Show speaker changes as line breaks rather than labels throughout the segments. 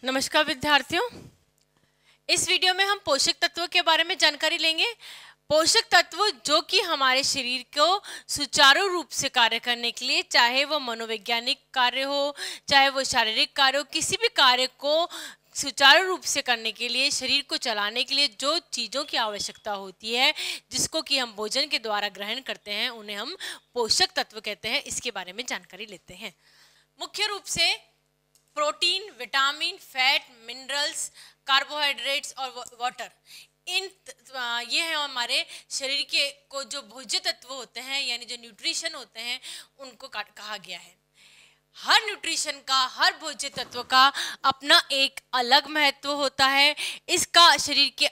नमस्कार विद्यार्थियों, इस वीडियो में हम पोषक तत्वों के बारे में जानकारी लेंगे। पोषक तत्व जो कि हमारे शरीर को सुचारू रूप से कार्य करने के लिए, चाहे वो मनोवैज्ञानिक कार्य हो, चाहे वो शारीरिक कार्य हो, किसी भी कार्य को सुचारू रूप से करने के लिए, शरीर को चलाने के लिए जो चीज़ों की आवश्यकता होती है, जिसको कि हम भोजन के द्वारा ग्रहण करते हैं, उन्हें हम पोषक तत्व कहते हैं। इसके बारे में जानकारी लेते हैं। मुख्य रूप से protein, vitamin, fat, minerals, carbohydrates और वाटर, ये हैं हमारे शरीर के को जो भोज्य तत्व होते हैं, यानी जो न्यूट्रिशन होते हैं, उनको कहा गया है। हर न्यूट्रिशन का, हर भोज्य तत्व का अपना एक अलग महत्व होता है। इसका शरीर के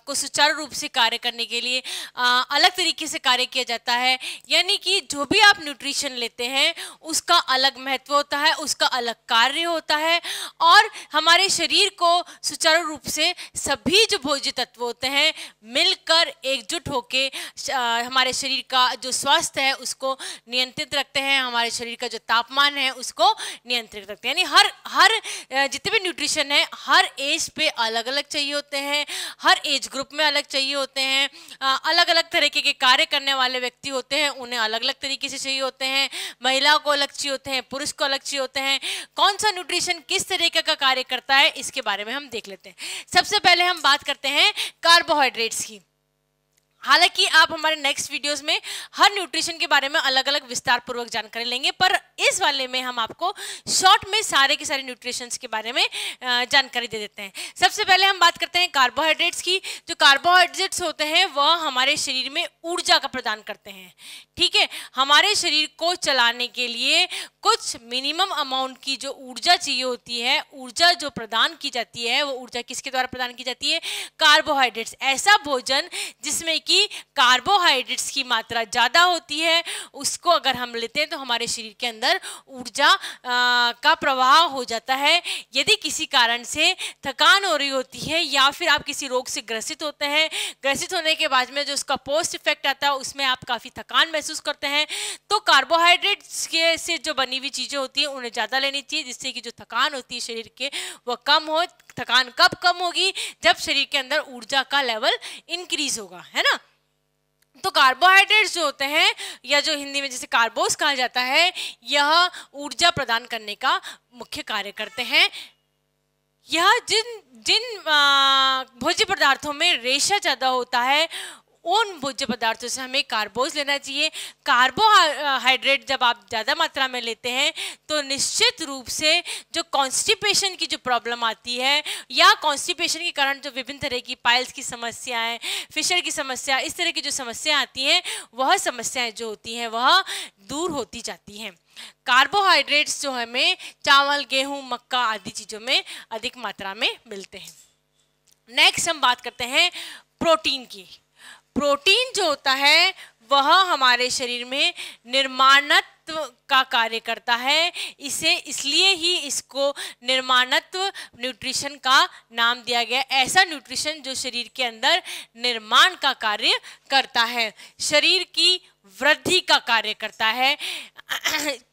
को सुचारू रूप से कार्य करने के लिए अलग तरीके से कार्य किया जाता है। यानी कि जो भी आप न्यूट्रिशन लेते हैं उसका अलग महत्व होता है, उसका अलग कार्य होता है। और हमारे शरीर को सुचारू रूप से सभी जो भोज्य तत्व होते हैं मिलकर एकजुट होके हमारे शरीर का जो स्वास्थ्य है उसको नियंत्रित रखते हैं। हमारे शरीर का जो तापमान है उसको नियंत्रित रखते हैं। यानी हर जितने भी न्यूट्रिशन है हर एज पे अलग अलग चाहिए होते हैं, हर एज ग्रुप में अलग चाहिए होते हैं। अलग अलग तरीके के कार्य करने वाले व्यक्ति होते हैं, उन्हें अलग अलग तरीके से चाहिए होते हैं। महिलाओं को अलग चाहिए होते हैं, पुरुष को अलग चाहिए होते हैं। कौन सा न्यूट्रिशन किस तरीके का कार्य करता है इसके बारे में हम देख लेते हैं। सबसे पहले हम बात करते हैं कार्बोहाइड्रेट्स की। हालांकि आप हमारे नेक्स्ट वीडियोस में हर न्यूट्रिशन के बारे में अलग अलग विस्तार पूर्वक जानकारी लेंगे, पर इस वाले में हम आपको शॉर्ट में सारे के सारे न्यूट्रिशंस के बारे में जानकारी दे देते हैं। सबसे पहले हम बात करते हैं कार्बोहाइड्रेट्स की। जो कार्बोहाइड्रेट्स होते हैं वह हमारे शरीर में ऊर्जा का प्रदान करते हैं। ठीक है, हमारे शरीर को चलाने के लिए कुछ मिनिमम अमाउंट की जो ऊर्जा चाहिए होती है, ऊर्जा जो प्रदान की जाती है, वो ऊर्जा किसके द्वारा प्रदान की जाती है? कार्बोहाइड्रेट्स। ऐसा भोजन जिसमें कि कार्बोहाइड्रेट्स की मात्रा ज़्यादा होती है, उसको अगर हम लेते हैं तो हमारे शरीर के अंदर ऊर्जा का प्रवाह हो जाता है। यदि किसी कारण से थकान हो रही होती है या फिर आप किसी रोग से ग्रसित होते हैं, ग्रसित होने के बाद में जो उसका पोस्ट इफेक्ट आता है उसमें आप काफ़ी थकान महसूस करते हैं, तो कार्बोहाइड्रेट्स के से जो बनी हुई चीज़ें होती हैं उन्हें ज़्यादा लेनी चाहिए, जिससे कि जो थकान होती है शरीर के वह कम हो। थकान कब कम होगी? जब शरीर के अंदर ऊर्जा का लेवल इंक्रीज होगा, है ना। तो कार्बोहाइड्रेट्स जो होते हैं, या जो हिंदी में जैसे कार्बोस कहा जाता है, यह ऊर्जा प्रदान करने का मुख्य कार्य करते हैं। यह जिन जिन भोज्य पदार्थों में रेशा ज़्यादा होता है उन भोज्य पदार्थों से हमें कार्बोज लेना चाहिए। कार्बोहाइड्रेट जब आप ज़्यादा मात्रा में लेते हैं तो निश्चित रूप से जो कॉन्स्टिपेशन की जो प्रॉब्लम आती है, या कॉन्स्टिपेशन के कारण जो विभिन्न तरह की पाइल्स की समस्याएं, फिशर की समस्या, इस तरह की जो समस्याएं आती हैं, वह समस्याएं जो होती हैं वह दूर होती जाती हैं। कार्बोहाइड्रेट्स जो हमें चावल, गेहूँ, मक्का आदि चीज़ों में अधिक मात्रा में मिलते हैं। नेक्स्ट हम बात करते हैं प्रोटीन की। प्रोटीन जो होता है वह हमारे शरीर में निर्माणत्व का कार्य करता है। इसे इसलिए ही इसको निर्माणत्व न्यूट्रिशन का नाम दिया गया। ऐसा न्यूट्रिशन जो शरीर के अंदर निर्माण का कार्य करता है, शरीर की वृद्धि का कार्य करता है।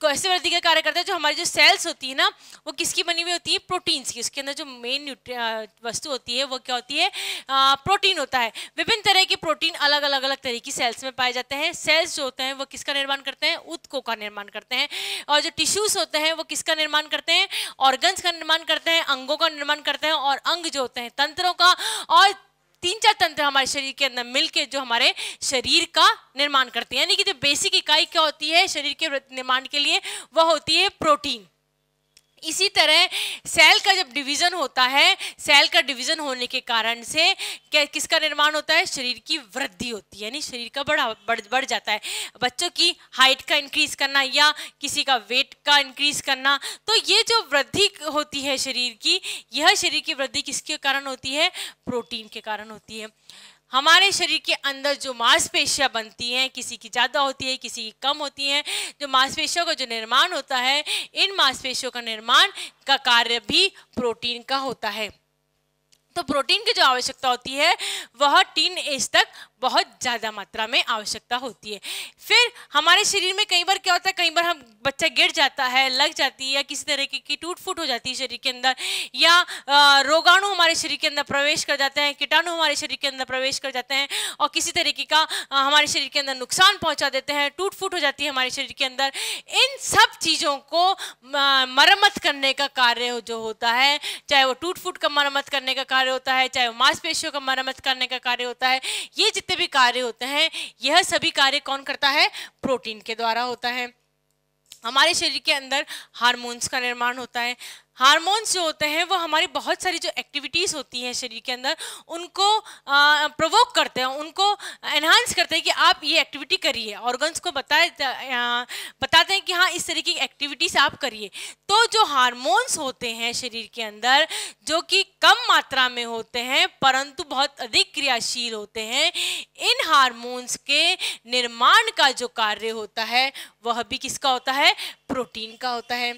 कैसे वृद्धि का कार्य करता है? जो हमारी जो सेल्स होती है ना, वो किसकी बनी हुई होती है? प्रोटीन्स की। उसके अंदर जो मेन वस्तु होती है वो क्या होती है? प्रोटीन होता है। विभिन्न तरह के प्रोटीन अलग अलग तरह की सेल्स में पाए जाते हैं। सेल्स जो होते हैं वो किसका निर्माण करते हैं? ऊतकों का निर्माण करते हैं। और जो टिश्यूज होते हैं वो किसका निर्माण करते हैं? ऑर्गन्स का निर्माण करते हैं, अंगों का निर्माण करते हैं। और अंग जो होते हैं तंत्रों का, और 3-4 तंत्र हमारे शरीर के अंदर मिलके जो हमारे शरीर का निर्माण करते हैं। यानी कि जो बेसिक इकाई क्या होती है शरीर के निर्माण के लिए, वह होती है प्रोटीन। इसी तरह सेल का जब डिवीजन होता है, सेल का डिवीजन होने के कारण से किसका निर्माण होता है? शरीर की वृद्धि होती है, यानी शरीर का बढ़ जाता है। बच्चों की हाइट का इंक्रीज करना या किसी का वेट का इंक्रीज करना, तो ये जो वृद्धि होती है शरीर की, यह शरीर की वृद्धि किसके कारण होती है? प्रोटीन के कारण होती है। हमारे शरीर के अंदर जो मांसपेशियां बनती हैं, किसी की ज़्यादा होती है, किसी की कम होती हैं। जो मांसपेशियों का जो निर्माण होता है, इन मांसपेशियों का निर्माण का कार्य भी प्रोटीन का होता है। तो प्रोटीन की जो आवश्यकता होती है वह टीन एज तक बहुत ज़्यादा मात्रा में आवश्यकता होती है। फिर हमारे शरीर में कई बार क्या होता है, कई बार हम बच्चा गिर जाता है, लग जाती है, या किसी तरीके की टूट फूट हो जाती है शरीर के अंदर, या रोगाणु हमारे शरीर के अंदर प्रवेश कर जाते हैं, कीटाणु हमारे शरीर के अंदर प्रवेश कर जाते हैं और किसी तरीके का हमारे शरीर के अंदर नुकसान पहुंचा देते हैं, टूट फूट हो जाती है हमारे शरीर के अंदर। इन सब चीज़ों को मरम्मत करने का कार्य जो होता है, चाहे वो टूट फूट का मरम्मत करने का कार्य होता है, चाहे वो मांसपेशियों का मरम्मत करने का कार्य होता है, ये जितने भी कार्य होते हैं यह सभी कार्य कौन करता है? प्रोटीन के द्वारा होता है। हमारे शरीर के अंदर हार्मोन्स का निर्माण होता है। हार्मोन्स जो होते हैं वो हमारी बहुत सारी जो एक्टिविटीज़ होती हैं शरीर के अंदर उनको प्रोवोक करते हैं, उनको एनहांस करते हैं कि आप ये एक्टिविटी करिए, ऑर्गन्स को बताते हैं कि हाँ इस तरीके की एक्टिविटीज़ आप करिए। तो जो हार्मोन्स होते हैं शरीर के अंदर जो कि कम मात्रा में होते हैं परंतु बहुत अधिक क्रियाशील होते हैं, इन हार्मोन्स के निर्माण का जो कार्य होता है वह भी किसका होता है? प्रोटीन का होता है।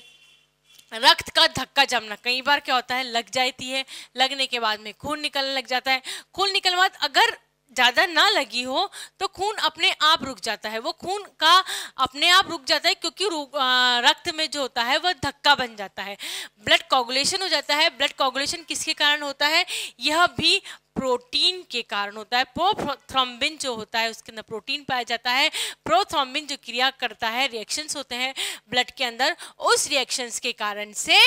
रक्त का धक्का जमना, कई बार क्या होता है लग जाती है, लगने के बाद में खून निकलने लग जाता है, खून निकलने के बाद अगर ज़्यादा ना लगी हो तो खून अपने आप रुक जाता है, वो खून का अपने आप रुक जाता है क्योंकि रक्त में जो होता है वह धक्का बन जाता है, ब्लड कोगुलेशन हो जाता है। ब्लड कोगुलेशन किसके कारण होता है? यह भी प्रोटीन के कारण होता है। प्रोथ्रोम्बिन जो होता है उसके अंदर प्रोटीन पाया जाता है। प्रोथ्रोम्बिन जो क्रिया करता है, रिएक्शंस होते हैं ब्लड के अंदर, उस रिएक्शंस के कारण से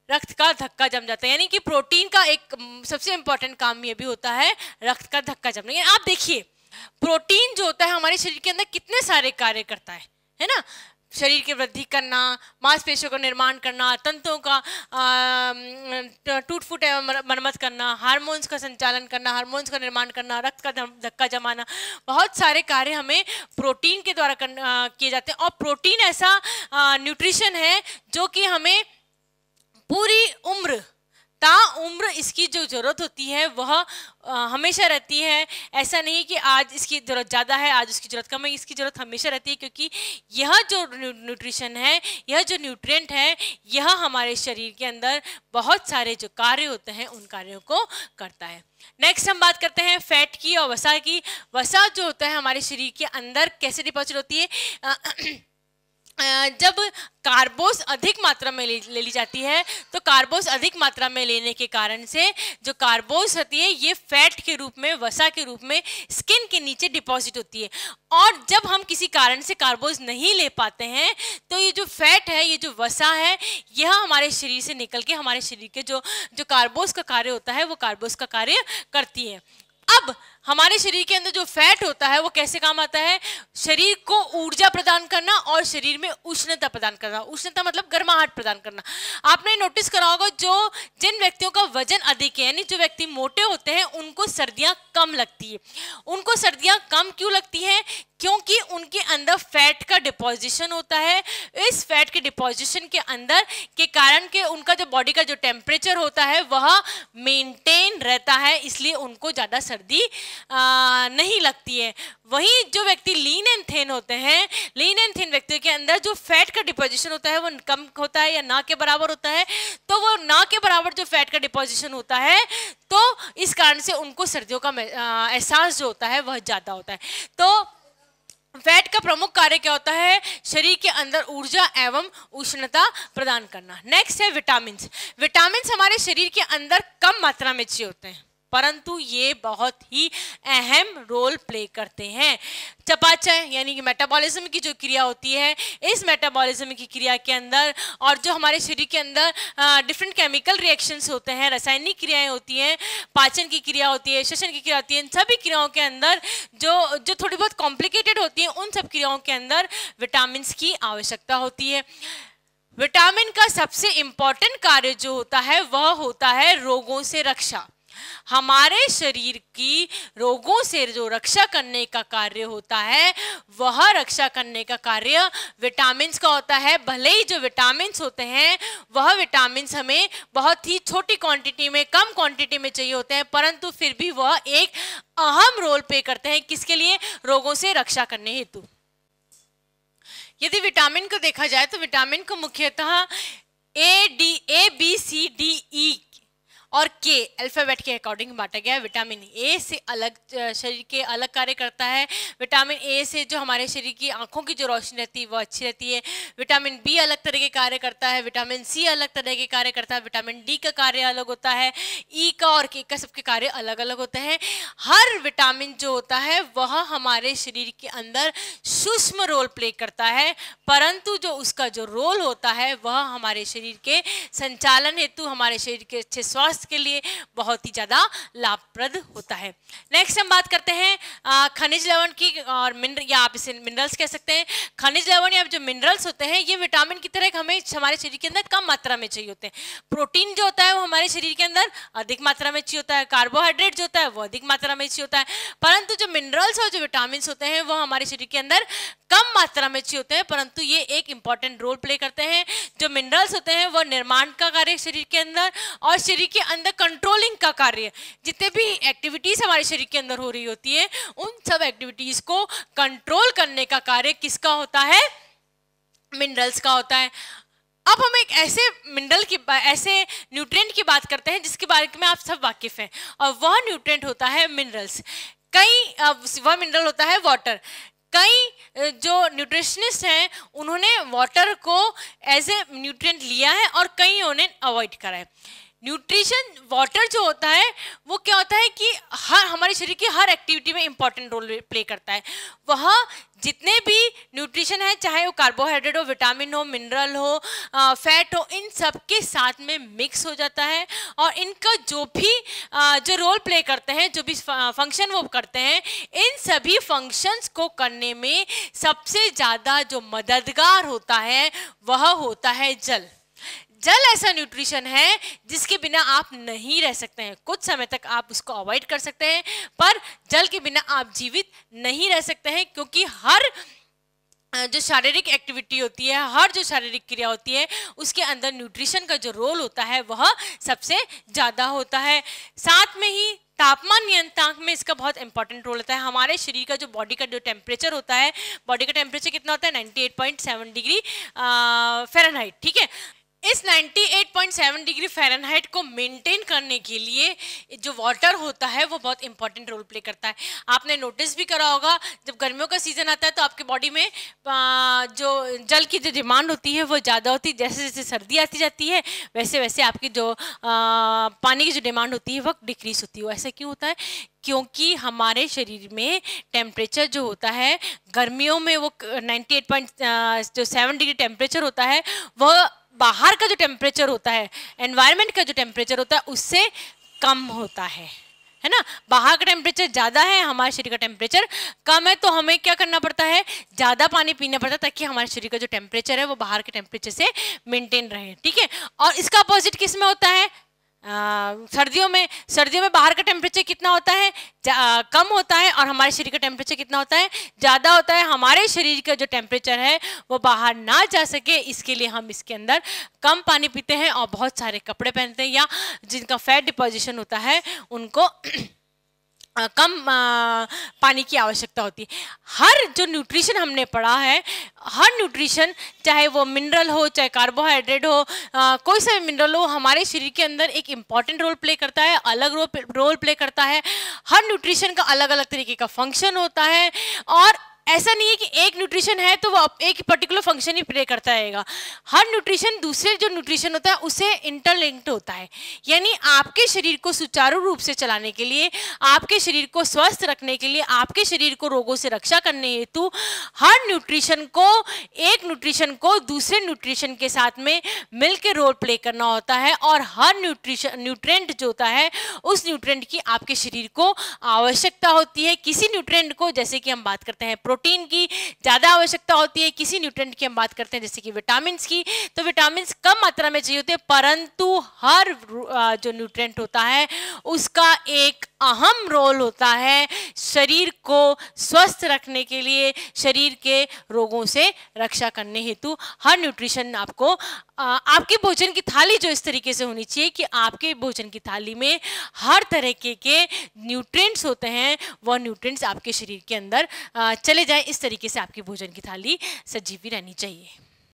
रक्त का धक्का जम जाता है। यानी कि प्रोटीन का एक सबसे इंपॉर्टेंट काम ये भी होता है रक्त का धक्का जमना। यानी आप देखिए प्रोटीन जो होता है हमारे शरीर के अंदर कितने सारे कार्य करता है ना? शरीर की वृद्धि करना, मांसपेशियों का निर्माण करना, तंतुओं का टूट फूट एवं मरम्मत करना, हार्मोन्स का संचालन करना, हार्मोन्स का निर्माण करना, रक्त का धक्का जमाना, बहुत सारे कार्य हमें प्रोटीन के द्वारा किए जाते हैं। और प्रोटीन ऐसा न्यूट्रिशन है जो कि हमें पूरी उम्र उम्र इसकी जो ज़रूरत होती है वह हमेशा रहती है। ऐसा नहीं कि आज इसकी ज़रूरत ज़्यादा है, आज उसकी ज़रूरत कम है, इसकी ज़रूरत हमेशा रहती है क्योंकि यह जो न्यूट्रिशन है, यह जो न्यूट्रिएंट है, यह हमारे शरीर के अंदर बहुत सारे जो कार्य होते हैं उन कार्यों को करता है। नेक्स्ट हम बात करते हैं फैट की और वसा की। वसा जो होता है हमारे शरीर के अंदर कैसे डिपॉजिट होती है? जब कार्बोस अधिक मात्रा में ले ली जाती है तो कार्बोस अधिक मात्रा में लेने के कारण से जो कार्बोस होती है ये फैट के रूप में, वसा के रूप में स्किन के नीचे डिपॉजिट होती है। और जब हम किसी कारण से कार्बोस नहीं ले पाते हैं तो ये जो फैट है, ये जो वसा है, यह हमारे शरीर से निकल के हमारे शरीर के जो कार्बोस का कार्य होता है वो कार्बोस का कार्य करती है। अब हमारे शरीर के अंदर जो फैट होता है वो कैसे काम आता है? शरीर को ऊर्जा प्रदान करना और शरीर में उष्णता प्रदान करना। उष्णता मतलब गर्माहट प्रदान करना। आपने नोटिस करा होगा जिन व्यक्तियों का वजन अधिक है, यानी जो व्यक्ति मोटे होते हैं, उनको सर्दियां कम लगती है। उनको सर्दियां कम क्यों लगती हैं? क्योंकि उनके अंदर फैट का डिपोजिशन होता है। इस फैट के डिपोजिशन के अंदर के कारण के उनका जो बॉडी का जो टेम्परेचर होता है वह मेंटेन रहता है, इसलिए उनको ज़्यादा सर्दी नहीं लगती है। वहीं जो व्यक्ति लीन एंड थिन होते हैं, लीन एंड थिन व्यक्तियों के अंदर जो फैट का डिपोजिशन होता है वो कम होता है या ना के बराबर होता है। तो वो ना के बराबर जो फैट का डिपोजिशन होता है तो इस कारण से उनको सर्दियों का एहसास जो होता है वह ज़्यादा होता है। तो फैट का प्रमुख कार्य क्या होता है? शरीर के अंदर ऊर्जा एवं उष्णता प्रदान करना। नेक्स्ट है विटामिन्स। विटामिन्स हमारे शरीर के अंदर कम मात्रा में चाहिए होते हैं परंतु ये बहुत ही अहम रोल प्ले करते हैं। चयापचय यानी कि मेटाबॉलिज्म की जो क्रिया होती है, इस मेटाबॉलिज्म की क्रिया के अंदर और जो हमारे शरीर के अंदर डिफरेंट केमिकल रिएक्शंस होते हैं, रासायनिक क्रियाएं होती हैं, पाचन की क्रिया होती है, श्वसन की क्रिया होती है, इन सभी क्रियाओं के अंदर जो थोड़ी बहुत कॉम्प्लिकेटेड होती हैं, उन सब क्रियाओं के अंदर विटामिन की आवश्यकता होती है। विटामिन का सबसे इंपॉर्टेंट कार्य जो होता है वह होता है रोगों से रक्षा। हमारे शरीर की रोगों से जो रक्षा करने का कार्य होता है वह रक्षा करने का कार्य विटामिन्स का होता है। भले ही जो विटामिन्स होते हैं वह विटामिन्स हमें बहुत ही छोटी क्वांटिटी में, कम क्वांटिटी में चाहिए होते हैं, परंतु फिर भी वह एक अहम रोल प्ले करते हैं। किसके लिए? रोगों से रक्षा करने हेतु। यदि विटामिन को देखा जाए तो विटामिन को मुख्यतः A, B, C, D, E और के अल्फाबेट के अकॉर्डिंग बांटा गया है। विटामिन ए से अलग शरीर के अलग कार्य करता है। विटामिन ए से जो हमारे शरीर की आंखों की जो रोशनी रहती है वो अच्छी रहती है। विटामिन बी अलग तरह के कार्य करता है। विटामिन सी अलग तरह के कार्य करता है। विटामिन डी का कार्य अलग होता है। ई का और के का सबके कार्य अलग अलग होते हैं। हर विटामिन जो होता है वह हमारे शरीर के अंदर सूक्ष्म रोल प्ले करता है, परंतु जो उसका जो रोल होता है वह हमारे शरीर के संचालन हेतु, हमारे शरीर के अच्छे स्वास्थ्य के लिए बहुत ही ज़्यादा लाभप्रद होता है। नेक्स्ट हम बात करते हैं खनिज लवण की, और या आप इसे मिनरल्स कह सकते हैं। खनिज लवण या जो मिनरल्स होते हैं ये विटामिन की तरह हमें हमारे शरीर के अंदर कम मात्रा में चाहिए होते हैं। प्रोटीन जो होता है वो हमारे शरीर के अंदर अधिक मात्रा में चाहिए होता है। कार्बोहाइड्रेट जो होता है वो अधिक मात्रा में चाहिए होता है, परंतु जो मिनरल्स और जो विटामिन होते हैं वो हमारे शरीर के अंदर कम मात्रा में चाहिए होते हैं, परंतु ये एक इंपॉर्टेंट रोल प्ले करते हैं। जो मिनरल्स होते हैं वो निर्माण का कार्य शरीर के अंदर और शरीर के अंदर कंट्रोलिंग का कार्य, जितने भी एक्टिविटीज हमारे शरीर के अंदर हो रही होती है उन सब एक्टिविटीज को कंट्रोल करने का कार्य किसका होता है? मिनरल्स का होता है। अब हम एक ऐसे मिनरल की, ऐसे न्यूट्रिएंट की बात करते हैं जिसके बारे में आप सब वाकिफ हैं, और वह न्यूट्रिएंट होता है मिनरल्स। वह मिनरल होता है वाटर। कई जो न्यूट्रिशनिस्ट हैं उन्होंने वाटर को एज ए न्यूट्रिएंट लिया है और कई उन्हें अवॉइड करा है। न्यूट्रिशन वाटर जो होता है वो क्या होता है कि हमारे शरीर की हर एक्टिविटी में इंपॉर्टेंट रोल प्ले करता है। वह जितने भी न्यूट्रिशन है, चाहे वो कार्बोहाइड्रेट हो, विटामिन हो, मिनरल हो, फैट हो, इन सब के साथ में मिक्स हो जाता है और इनका जो भी जो रोल प्ले करते हैं, जो भी फंक्शन वो करते हैं, इन सभी फंक्शंस को करने में सबसे ज़्यादा जो मददगार होता है वह होता है जल। जल ऐसा न्यूट्रिशन है जिसके बिना आप नहीं रह सकते हैं। कुछ समय तक आप उसको अवॉइड कर सकते हैं, पर जल के बिना आप जीवित नहीं रह सकते हैं, क्योंकि हर जो शारीरिक एक्टिविटी होती है, हर जो शारीरिक क्रिया होती है, उसके अंदर न्यूट्रिशन का जो रोल होता है वह सबसे ज़्यादा होता है। साथ में ही तापमान नियंत्रक में इसका बहुत इंपॉर्टेंट रोल होता है। हमारे शरीर का जो बॉडी का जो टेम्परेचर होता है, बॉडी का टेम्परेचर कितना होता है? 98.7 डिग्री फ़ारेनहाइट। ठीक है, इस 98.7 डिग्री फ़ारेनहाइट को मेंटेन करने के लिए जो वाटर होता है वो बहुत इंपॉर्टेंट रोल प्ले करता है। आपने नोटिस भी करा होगा, जब गर्मियों का सीज़न आता है तो आपके बॉडी में जो जल की जो डिमांड होती है वो ज़्यादा होती है। जैसे जैसे सर्दी आती जाती है वैसे वैसे आपकी जो पानी की जो डिमांड होती है वो डिक्रीज होती है। ऐसा क्यों होता है? क्योंकि हमारे शरीर में टेम्परेचर जो होता है गर्मियों में वो 98.7 डिग्री टेम्परेचर होता है, वह बाहर का जो टेम्परेचर होता है, एनवायरनमेंट का जो टेम्परेचर होता है उससे कम होता है ना। बाहर का टेम्परेचर ज़्यादा है, हमारे शरीर का टेम्परेचर कम है, तो हमें क्या करना पड़ता है? ज़्यादा पानी पीना पड़ता है ताकि हमारे शरीर का जो टेम्परेचर है वो बाहर के टेम्परेचर से मेंटेन रहे। ठीक है, और इसका अपोजिट किस में होता है? सर्दियों में बाहर का टेम्परेचर कितना होता है? कम होता है, और हमारे शरीर का टेम्परेचर कितना होता है? ज़्यादा होता है। हमारे शरीर का जो टेम्परेचर है वो बाहर ना जा सके इसके लिए हम इसके अंदर कम पानी पीते हैं और बहुत सारे कपड़े पहनते हैं, या जिनका फैट डिपोजिशन होता है उनको कम पानी की आवश्यकता होती है। हर जो न्यूट्रिशन हमने पढ़ा है, हर न्यूट्रिशन चाहे वो मिनरल हो, चाहे कार्बोहाइड्रेट हो, कोई सा भी मिनरल हो, हमारे शरीर के अंदर एक इम्पॉर्टेंट रोल प्ले करता है, अलग रोल प्ले करता है। हर न्यूट्रिशन का अलग अलग तरीके का फंक्शन होता है, और ऐसा नहीं है कि एक न्यूट्रिशन है तो वो एक पर्टिकुलर फंक्शन ही प्ले करता रहेगा। हर न्यूट्रिशन दूसरे जो न्यूट्रिशन होता है उससे इंटरलिंक्ड होता है। यानी आपके शरीर को सुचारू रूप से चलाने के लिए, आपके शरीर को स्वस्थ रखने के लिए, आपके शरीर को रोगों से रक्षा करने हेतु हर न्यूट्रिशन को दूसरे न्यूट्रिशन के साथ में मिलकर रोल प्ले करना होता है, और हर न्यूट्रिएंट जो होता है उस न्यूट्रिएंट की आपके शरीर को आवश्यकता होती है। किसी न्यूट्रिएंट को, जैसे कि हम बात करते हैं प्रोटीन की ज़्यादा आवश्यकता होती है, किसी न्यूट्रिएंट की हम बात करते हैं जैसे कि विटामिन्स की, तो विटामिन्स कम मात्रा में चाहिए होते हैं, परंतु हर जो न्यूट्रिएंट होता है उसका एक अहम रोल होता है शरीर को स्वस्थ रखने के लिए, शरीर के रोगों से रक्षा करने हेतु। हर न्यूट्रिशन आपको आपके भोजन की थाली जो इस तरीके से होनी चाहिए कि आपके भोजन की थाली में हर तरह के न्यूट्रिएंट्स होते हैं, वह न्यूट्रिएंट्स आपके शरीर के अंदर चले जाए, इस तरीके से आपकी भोजन की थाली सजीवी रहनी चाहिए।